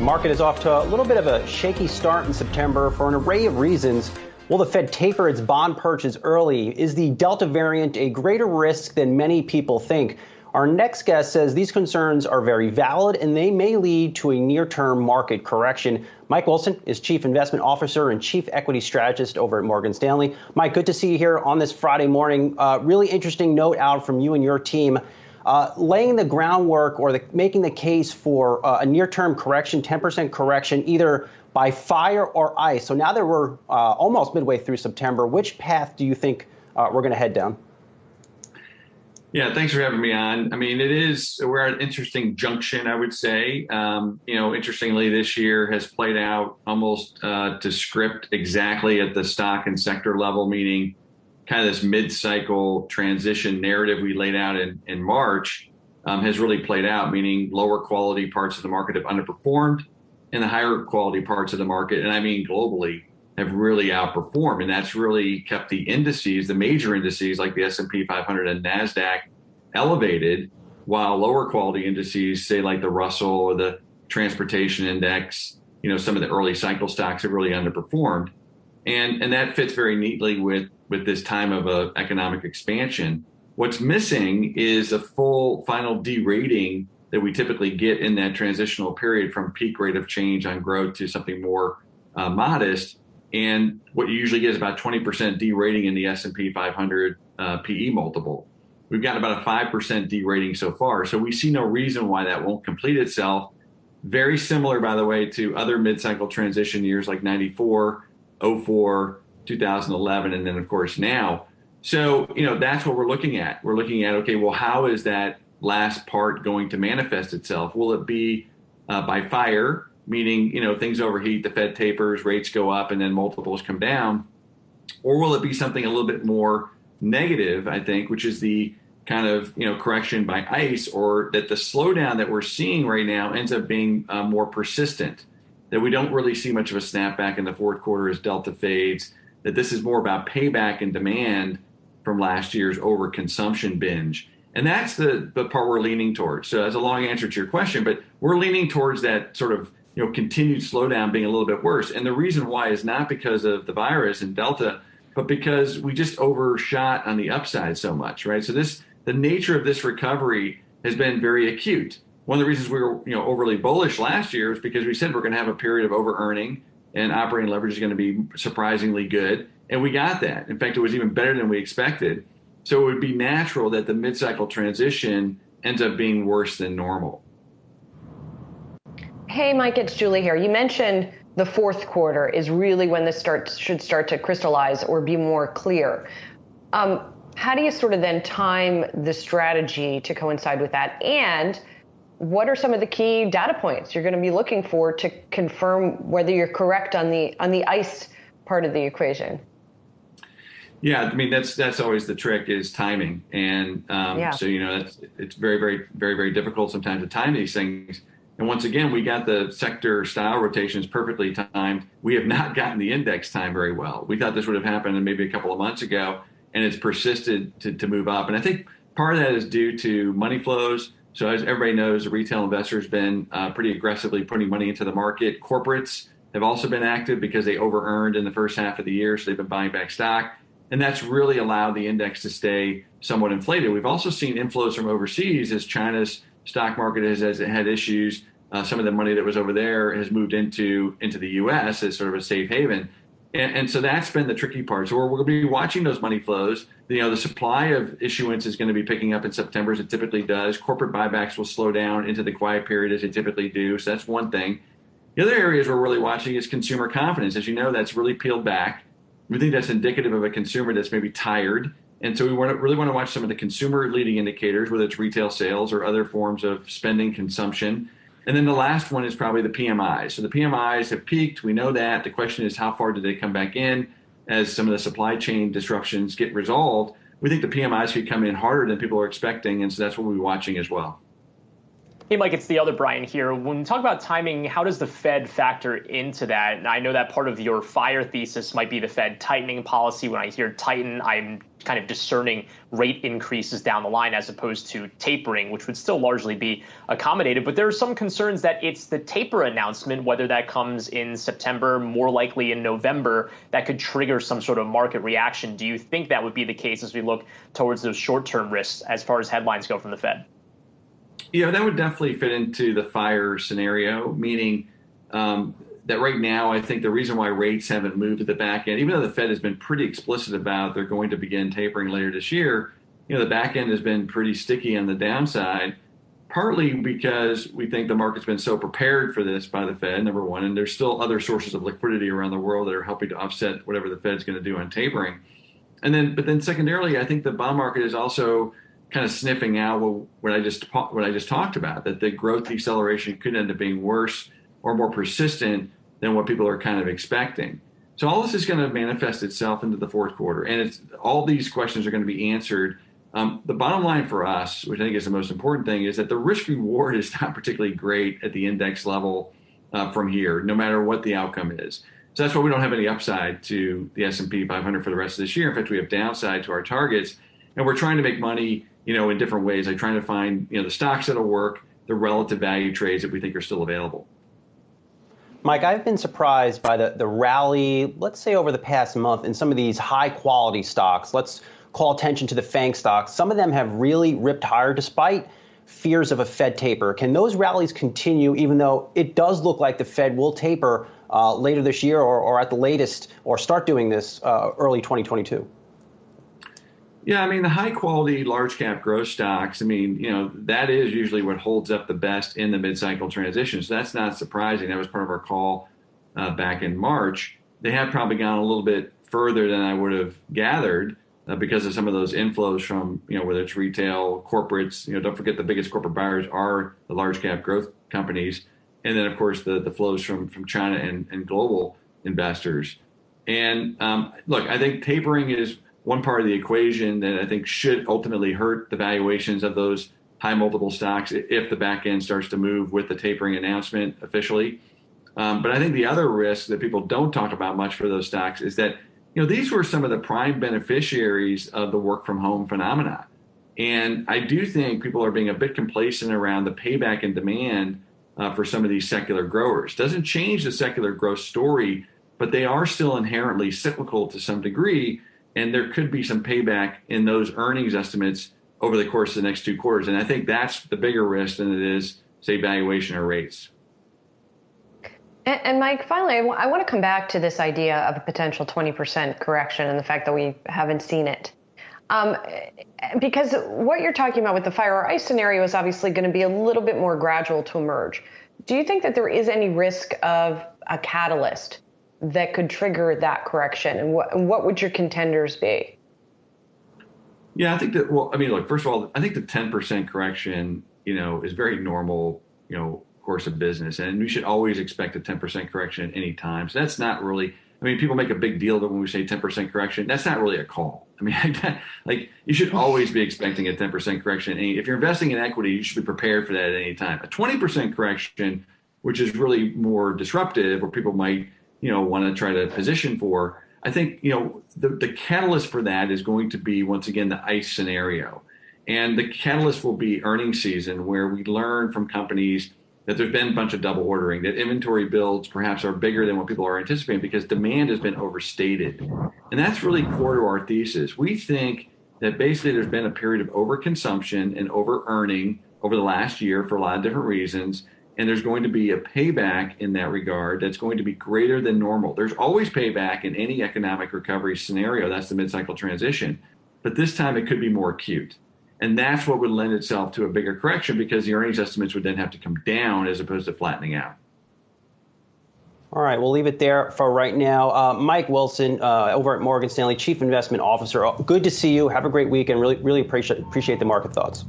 Market is off to a little bit of a shaky start in September for an array of reasons. Will the Fed taper its bond purchase early? Is the Delta variant a greater risk than many people think? Our next guest says these concerns are very valid and they may lead to a near-term market correction. Mike Wilson is Chief Investment Officer and Chief Equity Strategist over at Morgan Stanley. Mike, good to see you here on this Friday morning. Really interesting note out from you and your team. Laying the groundwork or making the case for a near-term correction, 10% correction, either by fire or ice. So now that we're almost midway through September, which path do you think we're going to head down? Yeah, thanks for having me on. I mean, we're at an interesting junction, I would say. Interestingly, this year has played out almost to script exactly at the stock and sector level, meaning kind of this mid-cycle transition narrative we laid out in March has really played out, meaning lower quality parts of the market have underperformed and the higher quality parts of the market, and I mean globally, have really outperformed. And that's really kept the indices, the major indices like the S&P 500 and NASDAQ elevated, while lower quality indices, say like the Russell or the transportation index, some of the early cycle stocks have really underperformed. And that fits very neatly with this time of economic expansion. What's missing is a full final derating that we typically get in that transitional period from peak rate of change on growth to something more modest. And what you usually get is about 20% derating in the S&P 500 PE multiple. We've gotten about a 5% derating so far. So we see no reason why that won't complete itself. Very similar, by the way, to other mid-cycle transition years like 94, 04, 2011, and then, of course, now. So, that's what we're looking at. We're looking at, okay, well, how is that last part going to manifest itself? Will it be by fire? Meaning, things overheat, the Fed tapers, rates go up, and then multiples come down? Or will it be something a little bit more negative, I think, which is the kind of, correction by ice, or that the slowdown that we're seeing right now ends up being more persistent, that we don't really see much of a snapback in the fourth quarter as Delta fades, that this is more about payback and demand from last year's overconsumption binge. And that's the part we're leaning towards. So as a long answer to your question, but we're leaning towards that sort of continued slowdown being a little bit worse. And the reason why is not because of the virus and Delta, but because we just overshot on the upside so much, right? So the nature of this recovery has been very acute. One of the reasons we were overly bullish last year is because we said we're going to have a period of over-earning and operating leverage is going to be surprisingly good. And we got that. In fact, it was even better than we expected. So it would be natural that the mid-cycle transition ends up being worse than normal. Hey, Mike, it's Julie here. You mentioned the fourth quarter is really when this should start to crystallize or be more clear. How do you sort of then time the strategy to coincide with that? And what are some of the key data points you're going to be looking for to confirm whether you're correct on the ICE part of the equation? Yeah, I mean, that's always the trick is timing. And so, it's very, very, very, very difficult sometimes to time these things. And once again, we got the sector style rotations perfectly timed. We have not gotten the index time very well. We thought this would have happened maybe a couple of months ago, and it's persisted to move up. And I think part of that is due to money flows. So as everybody knows, the retail investor has been pretty aggressively putting money into the market. Corporates have also been active because they over-earned in the first half of the year, so they've been buying back stock. And that's really allowed the index to stay somewhat inflated. We've also seen inflows from overseas as China's stock market has had issues. Some of the money that was over there has moved into the U.S. as sort of a safe haven. And so that's been the tricky part. So we're going to be watching those money flows. The supply of issuance is going to be picking up in September, as it typically does. Corporate buybacks will slow down into the quiet period as they typically do. So that's one thing. The other areas we're really watching is consumer confidence. As you know, that's really peeled back. We think that's indicative of a consumer that's maybe tired. And so we really want to watch some of the consumer leading indicators, whether it's retail sales or other forms of spending consumption. And then the last one is probably the PMIs. So the PMIs have peaked. We know that. The question is, how far do they come back in as some of the supply chain disruptions get resolved? We think the PMIs could come in harder than people are expecting. And so that's what we're watching as well. Hey, Mike, it's the other Brian here. When we talk about timing, how does the Fed factor into that? And I know that part of your fire thesis might be the Fed tightening policy. When I hear tighten, I'm kind of discerning rate increases down the line as opposed to tapering, which would still largely be accommodated. But there are some concerns that it's the taper announcement, whether that comes in September, more likely in November, that could trigger some sort of market reaction. Do you think that would be the case as we look towards those short-term risks as far as headlines go from the Fed? Yeah, that would definitely fit into the fire scenario, meaning that right now, I think the reason why rates haven't moved at the back end, even though the Fed has been pretty explicit about they're going to begin tapering later this year, the back end has been pretty sticky on the downside, partly because we think the market's been so prepared for this by the Fed, number one, and there's still other sources of liquidity around the world that are helping to offset whatever the Fed's going to do on tapering. But then secondarily, I think the bond market is also kind of sniffing out what I just talked about, that the growth deceleration could end up being worse or more persistent than what people are kind of expecting. So all this is going to manifest itself into the fourth quarter, and all these questions are going to be answered. The bottom line for us, which I think is the most important thing, is that the risk reward is not particularly great at the index level from here, no matter what the outcome is. So that's why we don't have any upside to the S&P 500 for the rest of this year. In fact, we have downside to our targets, and we're trying to make money in different ways, like trying to find, the stocks that'll work, the relative value trades that we think are still available. Mike, I've been surprised by the rally, let's say over the past month, in some of these high quality stocks. Let's call attention to the FANG stocks. Some of them have really ripped higher despite fears of a Fed taper. Can those rallies continue, even though it does look like the Fed will taper later this year or at the latest, or start doing this early 2022? Yeah, I mean, the high quality, large cap growth stocks, that is usually what holds up the best in the mid-cycle transition. So that's not surprising. That was part of our call back in March. They have probably gone a little bit further than I would have gathered because of some of those inflows from, whether it's retail, corporates. Don't forget the biggest corporate buyers are the large cap growth companies. And then, of course, the flows from China and global investors. And look, I think tapering is one part of the equation that I think should ultimately hurt the valuations of those high multiple stocks if the back end starts to move with the tapering announcement officially. But I think the other risk that people don't talk about much for those stocks is that, these were some of the prime beneficiaries of the work from home phenomena. And I do think people are being a bit complacent around the payback and demand for some of these secular growers. Doesn't change the secular growth story, but they are still inherently cyclical to some degree. And there could be some payback in those earnings estimates over the course of the next 2 quarters. And I think that's the bigger risk than it is, say, valuation or rates. And Mike, finally, I want to come back to this idea of a potential 20% correction and the fact that we haven't seen it. Because what you're talking about with the fire or ice scenario is obviously going to be a little bit more gradual to emerge. Do you think that there is any risk of a catalyst that could trigger that correction? And what would your contenders be? Yeah, I think that, look, first of all, I think the 10% correction, is very normal, course of business. And we should always expect a 10% correction at any time. So that's not really, people make a big deal of it when we say 10% correction. That's not really a call. You should always be expecting a 10% correction. If you're investing in equity, you should be prepared for that at any time. A 20% correction, which is really more disruptive, or people might, want to try to position for, I think, the catalyst for that is going to be, once again, the ICE scenario. And the catalyst will be earnings season, where we learn from companies that there's been a bunch of double ordering, that inventory builds perhaps are bigger than what people are anticipating because demand has been overstated. And that's really core to our thesis. We think that basically there's been a period of overconsumption and over-earning over the last year for a lot of different reasons. And there's going to be a payback in that regard that's going to be greater than normal. There's always payback in any economic recovery scenario. That's the mid-cycle transition. But this time it could be more acute. And that's what would lend itself to a bigger correction, because the earnings estimates would then have to come down as opposed to flattening out. All right, we'll leave it there for right now. Mike Wilson, over at Morgan Stanley, Chief Investment Officer. Good to see you. Have a great week, and really appreciate the market thoughts.